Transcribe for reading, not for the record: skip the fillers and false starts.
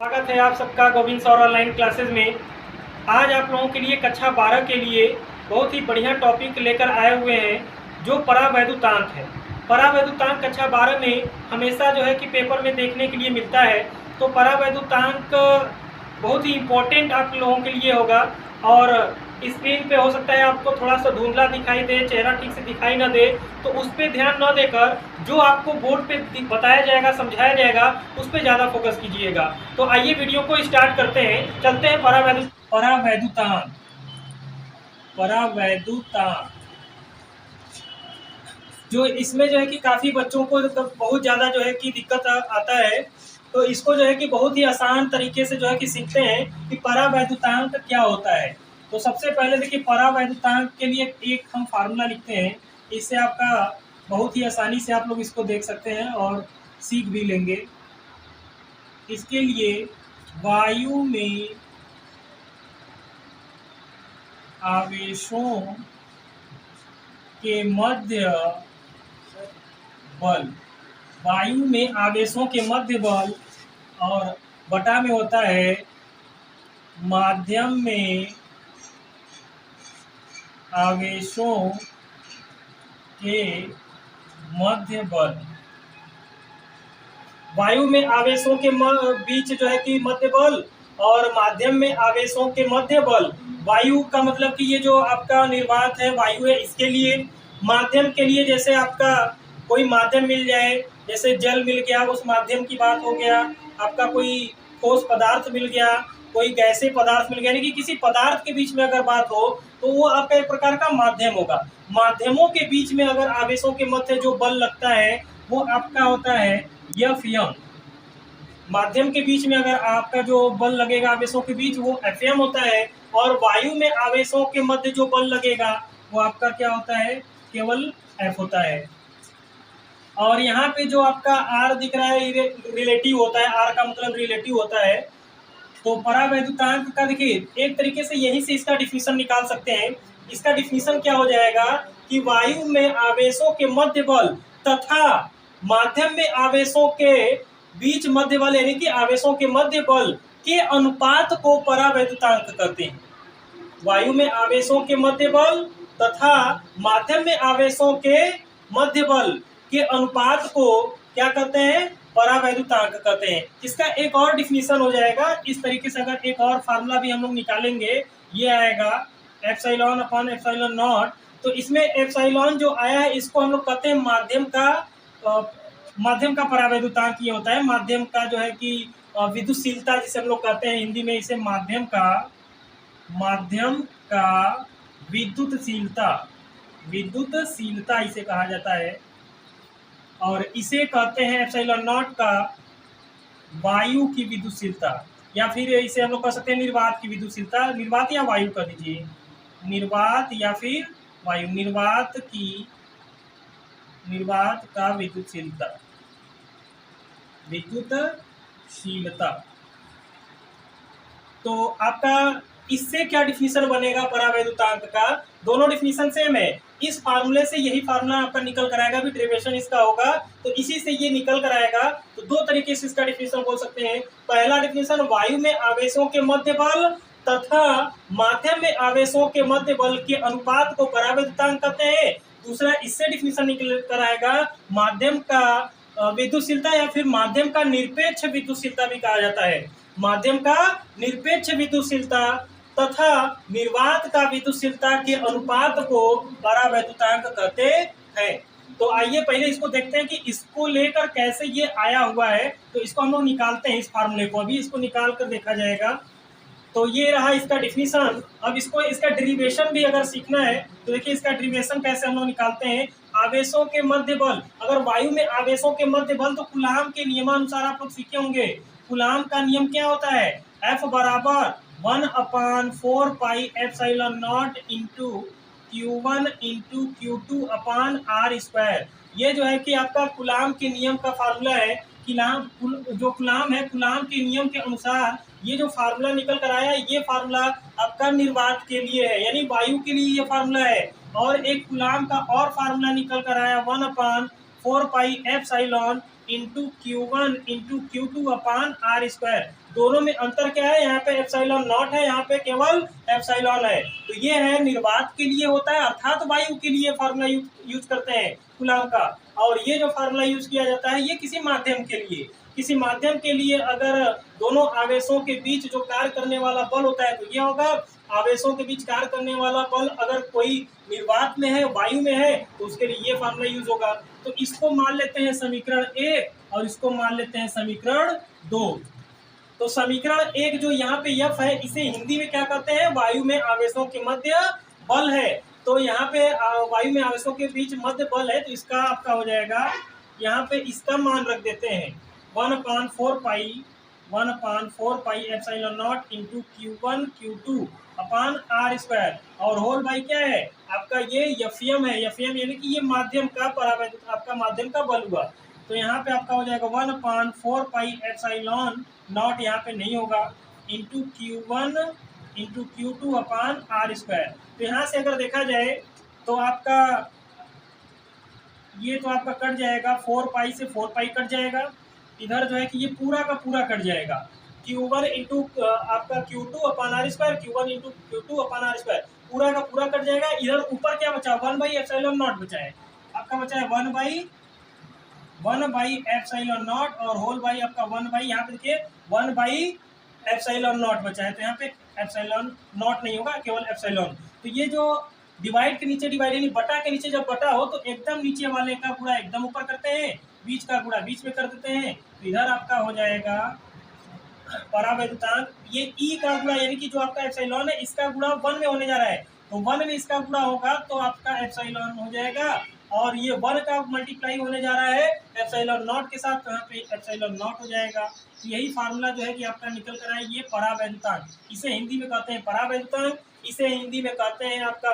स्वागत है आप सबका गोविंद सौर ऑनलाइन क्लासेस में। आज आप लोगों के लिए कक्षा 12 के लिए बहुत ही बढ़िया टॉपिक लेकर आए हुए हैं जो परावैद्युतांक है। परावैद्युतांक कक्षा 12 में हमेशा जो है कि पेपर में देखने के लिए मिलता है। तो परावैद्युतांक बहुत ही इम्पोर्टेंट आप लोगों के लिए होगा और स्क्रीन पे हो सकता है आपको थोड़ा सा धुंधला दिखाई दे, चेहरा ठीक से दिखाई ना दे, तो उस पर ध्यान न देकर जो आपको बोर्ड पे बताया जाएगा, समझाया जाएगा, उस पर ज़्यादा फोकस कीजिएगा। तो आइए वीडियो को स्टार्ट करते हैं। चलते हैं परावैद्युतांक। परावैद्युतांक जो इसमें जो है कि काफ़ी बच्चों को बहुत ज़्यादा जो है कि दिक्कत आता है। तो इसको जो है कि बहुत ही आसान तरीके से जो है कि सीखते हैं कि परावैद्युतांक क्या होता है। तो सबसे पहले देखिए, परावैद्युतांक के लिए एक हम फार्मूला लिखते हैं। इससे आपका बहुत ही आसानी से आप लोग इसको देख सकते हैं और सीख भी लेंगे। इसके लिए वायु में आवेशों के मध्य बल, वायु में आवेशों के मध्य बल और बटा में होता है माध्यम में आवेशों के मध्य बल। वायु में आवेशों के बीच जो है कि मध्य बल और माध्यम में आवेशों के मध्य बल। वायु का मतलब कि ये जो आपका निर्वात है वायु है, इसके लिए। माध्यम के लिए जैसे आपका कोई माध्यम मिल जाए, जैसे जल मिल गया, उस माध्यम की बात हो गया। आपका कोई ठोस पदार्थ मिल गया, कोई गैसीय पदार्थ मिल गया, यानी कि किसी पदार्थ के बीच में अगर बात हो तो वो आपका एक प्रकार का माध्यम होगा। माध्यमों के बीच में अगर आवेशों के मध्य जो बल लगता है वो आपका होता है Fm। माध्यम के बीच में अगर आपका जो बल लगेगा आवेशों के बीच वो Fm होता है। और वायु में आवेशों के मध्य जो बल लगेगा वो आपका क्या होता है, केवल F होता है। और यहाँ पे जो आपका R दिख रहा है रिलेटिव होता है, R का मतलब रिलेटिव होता है। तो परावैद्युतांक का देखिए एक तरीके से यहीं से इसका डिफिनीशन निकाल सकते हैं। इसका डिफिनीशन क्या हो जाएगा कि वायु में आवेशों के मध्य बल तथा माध्यम में आवेशों के बीच मध्य बल, यानी कि आवेशों के मध्य बल के अनुपात को परावैद्युतांक कहते हैं। वायु में आवेशों के मध्य बल तथा माध्यम में आवेशों के मध्य बल के अनुपात को क्या कहते हैं, परावैद्युतांक कहते हैं। इसका एक और डिफिनीशन हो जाएगा इस तरीके से। अगर एक और फार्मूला भी हम लोग निकालेंगे, ये आएगा एप्सिलॉन अपॉन एप्सिलॉन नॉट। तो इसमें एप्सिलॉन जो आया है इसको हम लोग कहते हैं माध्यम का परावैद्युतांक ये होता है। माध्यम का जो है कि विद्युतशीलता जिसे हम लोग कहते हैं हिंदी में, इसे माध्यम का विद्युतशीलता इसे कहा जाता है। और इसे कहते हैं एप्सिलॉन नॉट का वायु की विद्युतशीलता, या फिर इसे हम लोग कह सकते हैं निर्वात की विद्युतशीलता। निर्वात या वायु कर दीजिए, निर्वात या फिर वायु। निर्वात का विद्युतशीलता। तो आपका इससे क्या डिफिनीशन बनेगा परावैद्युतांक का, दोनों डिफिनीशन सेम है। इस फार्मूले से यही फार्मूला आपका निकल कर आएगा, भी डेरिवेशन इसका होगा तो इसी से ये निकल कर आएगा। तो दो तरीके से इसका डिफिनीशन बोल सकते हैं। पहला डिफिनीशन, वायु में आवेशों के मध्य बल तथा माध्यम में आवेशों के मध्य बल के अनुपात को परावैद्युतांक कहते हैं। दूसरा, इससे डिफिनीशन निकल कर आएगा माध्यम का विद्युतशीलता या फिर माध्यम का निरपेक्ष विद्युतशीलता भी कहा जाता है। माध्यम का निरपेक्ष विद्युतशीलता तथा निर्वात का विद्युतशीलता के अनुपात को परावैद्युतांक कहते हैं। तो आइए पहले इसको देखते हैं कि इसको लेकर कैसे ये आया हुआ है। तो इसको हम लोग निकालते हैं, इस फार्मूले को अभी इसको निकाल कर देखा जाएगा। तो ये रहा इसका डिफिनीशन। अब इसको इसका डेरिवेशन भी अगर सीखना है तो देखिए इसका डेरिवेशन कैसे हम लोग निकालते हैं। आवेशों के मध्य बल, अगर वायु में आवेशों के मध्य बल, तो कूलाम के नियमानुसार आप लोग सीखे होंगे। कूलाम का नियम क्या होता है, F बराबर 1/4 pi epsilon not into Q1 into Q2 upon R²। ये जो है कि आपका कूलाम के नियम का फार्मूला है। कूलाम है, कूलाम के नियम के अनुसार ये जो फार्मूला निकल कर आया, ये फार्मूला आपका निर्वात के लिए है, यानी वायु के लिए ये फार्मूला है। और एक कूलाम का और फार्मूला निकल कर आया 1/4 pi epsilon into Q1 into Q2 upon R²। दोनों में अंतर क्या है, यहाँ पे एप्सिलॉन नॉट है, यहाँ पे केवल एप्सिलॉन है। तो ये है निर्वात के लिए होता है, अर्थात वायु के लिए फार्मूला यूज करते हैं कूलाम का। और ये जो फार्मूला यूज किया जाता है ये किसी माध्यम के लिए, किसी माध्यम के लिए अगर दोनों आवेशों के बीच जो कार्य करने वाला बल होता है तो ये होगा। आवेशों के बीच कार्य करने वाला बल अगर कोई निर्वात में है, वायु में है, तो उसके लिए ये फार्मूला यूज होगा। तो इसको मान लेते हैं समीकरण 1 और इसको मान लेते हैं समीकरण 2। तो समीकरण 1 जो यहाँ पे यफ है, इसे हिंदी में क्या कहते हैं, वायु में आवेशों के मध्य बल है। तो यहाँ पे वायु में आवेशों के बीच मध्य बल है, तो इसका आपका हो जाएगा, यहाँ पे इसका मान रख देते हैं 1/4 pi epsilon not into Q1 Q2 upon R square, और होल बाई क्या है आपका, ये एफएम है। एफएम यानी कि ये माध्यम का परावैद्युत आपका माध्यम का बल हुआ। तो यहाँ पे आपका हो जाएगा 1/4 पाई एप्सिलॉन नॉट, यहाँ पे नहीं होगा, इंटू Q1 इंटू Q2 अपान R स्क्वायर। तो यहाँ से अगर देखा जाए तो आपका ये तो आपका कट जाएगा, 4 पाई से 4 पाई कट जाएगा, इधर जो है कि ये पूरा का पूरा कट जाएगा। Q1 इंटू आपका Q2 अपान R square, Q1 into Q2 अपान R स्क्वायर, पूरा का पूरा कट जाएगा। इधर ऊपर क्या बचा, 1/एप्सिलॉन नॉट बचा है, आपका बचा है 1/एप्सिलॉन नॉट, और होल बाई आपका 1/, यहाँ पे देखिए 1/एप्सिलॉन नॉट बचा है। तो यहाँ पे एप्सिलॉन नॉट नहीं होगा, केवल एप्सिलॉन। तो ये जो डिवाइड के नीचे डिवाइड यानी बटा के नीचे जब बटा हो तो एकदम नीचे वाले का गुणा एकदम ऊपर करते हैं, बीच का गुणा बीच में कर देते हैं। तो इधर आपका हो जाएगा परावैद्युतांक, ये ई का गुणा यानी कि जो आपका एप्सिलॉन है इसका गुणा 1 में होने जा रहा है, तो 1 में इसका गुणा होगा तो आपका एप्सिलॉन हो जाएगा, और ये 1 का मल्टीप्लाई होने जा रहा है एप्सिलॉन नॉट के साथ, तो यहाँ पे एप्सिलॉन नॉट हो जाएगा। तो यही फार्मूला जो है कि आपका निकल कर आए, ये परावैद्युतांक, इसे हिंदी में कहते हैं परावैद्युतांक, इसे हिंदी में कहते हैं आपका